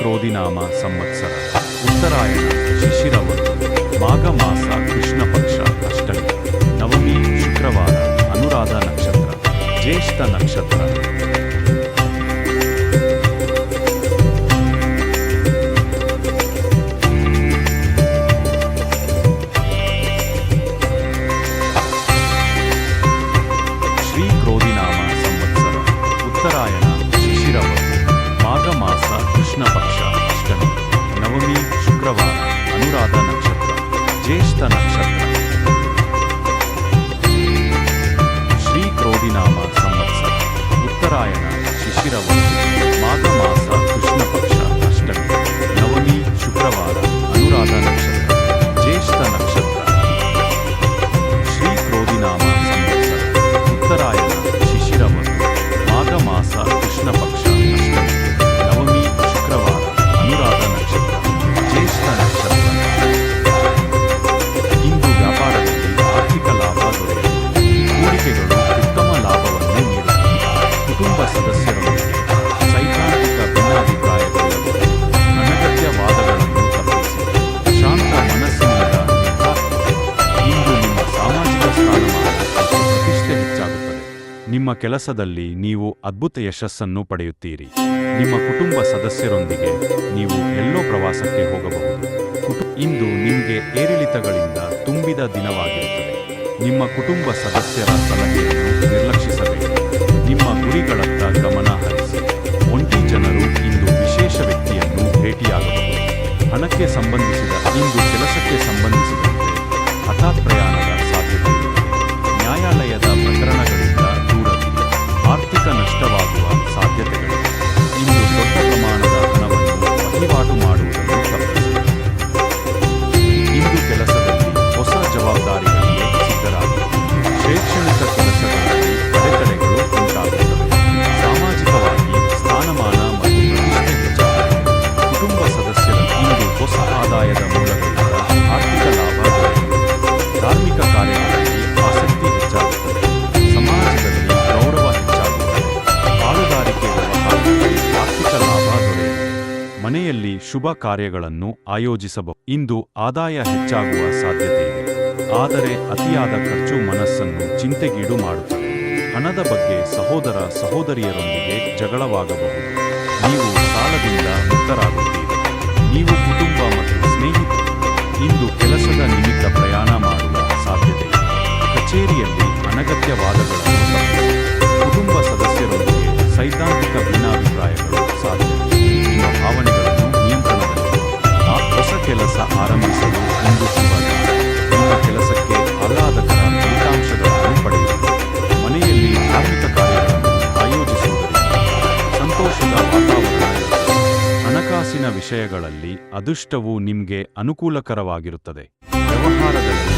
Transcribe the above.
ಕ್ರೋಧಿನಾಮ ಸಂವತ್ಸರ ಉತ್ತರಾಯಣ ಶಿಶಿರ ಋತು ಮಾಘ ಮಾಸ ಕೃಷ್ಣ ಪಕ್ಷ ಅಷ್ಟಮಿ ನವಮಿ ಶುಕ್ರವಾರ ಅನುರಾಧ ನಕ್ಷತ್ರ ಜ್ಯೇಷ್ಠ ನಕ್ಷತ್ರ ಶ್ರೀ ಕ್ರೋಧಿನಾಮ ಸಂವತ್ಸರ ಉತ್ತರಾಯಣ ಶಿಶಿರ ಋತು ಮಾಘ ಮಾಸ ಕೃಷ್ಣ ಪಕ್ಷ ಅಷ್ಟಮಿ ನವಮಿ ಶುಕ್ರವಾರ ಅನುರಾಧ ನಕ್ಷತ್ರ ಜ್ಯೇಷ್ಠ ನಕ್ಷತ್ರ ಶ್ರೀ ಕ್ರೋಧಿನಾಮ ಸಂವತ್ಸರ ಉತ್ತರಾಯಣ ಶಿಶಿರ ಋತು ಮಾಘ ಮಾಸ ಕೃಷ್ಣ ಪಕ್ಷ ಅಷ್ಟಮಿ ನವಮಿ ಶುಕ್ರವಾರ ಅನುರಾಧ ನಕ್ಷತ್ರ ಜ್ಯೇಷ್ಠ ನಕ್ಷತ್ರ ಶ್ರೀ ಕ್ರೋಧಿನಾಮ ಸಂವತ್ಸರ ಉತ್ತರಾಯಣ ಶಿಶಿರ ಋತು ಮಾಘ ಮಾಸ ಕೃಷ್ಣ ಪಕ್ಷ ಅಷ್ಟಮಿ ನವಮಿ ಶುಕ್ರವಾರ ಅನುರಾಧ ನಕ್ಷತ್ರ ಜ್ಯೇಷ್ಠ ನಕ್ಷತ್ರ ಇಂದು ವ್ಯಾಪಾರದಲ್ಲಿ ಆರ್ಥಿಕ ಲಾಭ ದೊರೆಯಲಿದೆ. ಹೂಡಿಕೆಗಳು ಉತ್ತಮ ಲಾಭವನ್ನು ನೀಡುತ್ತವೆ. ಕುಟುಂಬ ಸದಸ್ಯರೊಂದಿಗೆ ಸೈದ್ಧಾಂತಿಕ ಭಿನ್ನಾಭಿಪ್ರಾಯಗಳಿವೆ. ಅನಗತ್ಯ ವಾದಗಳನ್ನು ತಪ್ಪಿಸಿ ಶಾಂತ ಮನಸ್ಸಿನಿಂದ ಇಂದು ನಿಮ್ಮ ಸಾಮಾಜಿಕ ಸ್ಥಾನಮಾನ ಮತ್ತು ಪ್ರತಿಷ್ಠೆ ಹೆಚ್ಚಾಗುತ್ತದೆ. ನಿಮ್ಮ ಕೆಲಸದಲ್ಲಿ ನೀವು ಅದ್ಭುತ ಯಶಸ್ಸನ್ನು ಪಡೆಯುತ್ತೀರಿ. ನಿಮ್ಮ ಕುಟುಂಬ ಸದಸ್ಯರೊಂದಿಗೆ ನೀವು ಎಲ್ಲೋ ಪ್ರವಾಸಕ್ಕೆ ಹೋಗಬಹುದು. ಇಂದು ನಿಮಗೆ ಏರಿಳಿತಗಳಿಂದ ತುಂಬಿದ ದಿನವಾಗಿರುತ್ತದೆ. ನಿಮ್ಮ ಕುಟುಂಬ ಸದಸ್ಯರ ಸಲಹೆಯನ್ನು ನಿರ್ಲಕ್ಷಿಸಬೇಕು. ನಿಮ್ಮ ಗುರಿಗಳತ್ತ ಗಮನ ಹರಿಸಿ. ಒಂಟಿ ಜನರು ಇಂದು ವಿಶೇಷ ವ್ಯಕ್ತಿಯನ್ನು ಭೇಟಿಯಾಗಬಹುದು. ಹಣಕ್ಕೆ ಸಂಬಂಧಿಸಿದ ಇಂದು ಕೆಲಸಕ್ಕೆ ಸಂಬಂಧಿಸಿದಂತೆ ಹಠಾತ್ ಪ್ರಯಾಣದ ಸಾಧ್ಯತೆ ಇದೆ. ನ್ಯಾಯಾಲಯದ ಪ್ರಕರಣಗಳಿಂದ ದೂರವಿದೆ. ಆರ್ಥಿಕ ನಷ್ಟವಾಗುವ ಸಾಧ್ಯತೆಗಳಿವೆ. ಇಂದು ದೊಡ್ಡ ಪ್ರಮಾಣದ ಹಣವನ್ನು ವಹಿವಾಟು ಮಾಡುವುದನ್ನು ತಪ್ಪಿಸಿ. ಇಂದು ಕೆಲಸದಲ್ಲಿ ಹೊಸ ಜವಾಬ್ದಾರಿಗಳಿಗೆ ಸಿದ್ಧರಾಗಿ. ಶೈಕ್ಷಣಿಕ ಕೆಲಸಗಳಲ್ಲಿ ಅಡೆತಡೆಗಳು ಉಂಟಾಗುತ್ತವೆ. ಸಾಮಾಜಿಕವಾಗಿ ಸ್ಥಾನಮಾನ ಮತ್ತು ಪ್ರತಿಷ್ಠೆ ಹೆಚ್ಚಾಗುತ್ತದೆ. ಕುಟುಂಬ ಸದಸ್ಯರ ಇಂದು ಹೊಸ ಆದಾಯದ ಮೂಲಗಳಿಂದ ಆರ್ಥಿಕ ಲಾಭ ದೊರೆಯುತ್ತದೆ. ಧಾರ್ಮಿಕ ಕಾರ್ಯಗಳಲ್ಲಿ ಆಸಕ್ತಿ ಹೆಚ್ಚಾಗುತ್ತದೆ. ಸಮಾಜದಲ್ಲಿ ಗೌರವ ಹೆಚ್ಚಾಗುತ್ತದೆ. ಪಾಲುದಾರಿಕೆ ವ್ಯವಹಾರದಲ್ಲಿ ಆರ್ಥಿಕ ಲಾಭ ದೊರೆಯುತ್ತದೆ. ಮನೆಯಲ್ಲಿ ಶುಭ ಕಾರ್ಯಗಳನ್ನು ಆಯೋಜಿಸಬಹುದು. ಇಂದು ಆದಾಯ ಹೆಚ್ಚಾಗುವ ಸಾಧ್ಯತೆ ಇದೆ. ಆದರೆ ಅತಿಯಾದ ಖರ್ಚು ಮನಸ್ಸನ್ನು ಚಿಂತೆಗೀಡು ಮಾಡುತ್ತದೆ. ಹಣದ ಬಗ್ಗೆ ಸಹೋದರ ಸಹೋದರಿಯರೊಂದಿಗೆ ಜಗಳವಾಗಬಹುದು. ನೀವು ಸಾಲದಿಂದ ಮುಕ್ತರಾಗುತ್ತೀರಿ. ನೀವು ಕುಟುಂಬ ಮತ್ತು ಸ್ನೇಹಿತರು ಇಂದು ಕೆಲಸದ ನಿಮಿತ್ತ ಪ್ರಯಾಣ ಮಾಡುವ ಸಾಧ್ಯತೆ ಇದೆ. ಕಚೇರಿಯಲ್ಲಿ ಅನಗತ್ಯ ವಾದಗಳನ್ನು ತಪ್ಪಿಸಿ. ಕುಟುಂಬ ಸದಸ್ಯರೊಂದಿಗೆ ಸೈದ್ಧಾಂತಿಕ ಭಿನ್ನಾಭಿಪ್ರಾಯಗಳು ಸಾಧ್ಯ. ನಿಮ್ಮ ಭಾವನೆಗಳನ್ನು ನಿಯಂತ್ರಣದಲ್ಲಿ. ಹೊಸ ಕೆಲಸ ಆರಂಭಿಸಲು ಇಂದು ಶುಭ ದಿನ. ನಿಮ್ಮ ಕೆಲಸಕ್ಕೆ ಆಹ್ಲಾದಕರ ಫಲಿತಾಂಶಗಳನ್ನು ಪಡೆಯಿರಿ. ಮನೆಯಲ್ಲಿ ಧಾರ್ಮಿಕ ಕಾರ್ಯಗಳನ್ನು ಆಯೋಜಿಸುವುದರಿಂದ ಸಂತೋಷದ ವಾತಾವರಣ ಇರುತ್ತದೆ. ಹಣಕಾಸಿನ ವಿಷಯಗಳಲ್ಲಿ ಅದೃಷ್ಟವು ನಿಮಗೆ ಅನುಕೂಲಕರವಾಗಿರುತ್ತದೆ. ವ್ಯವಹಾರದಲ್ಲಿ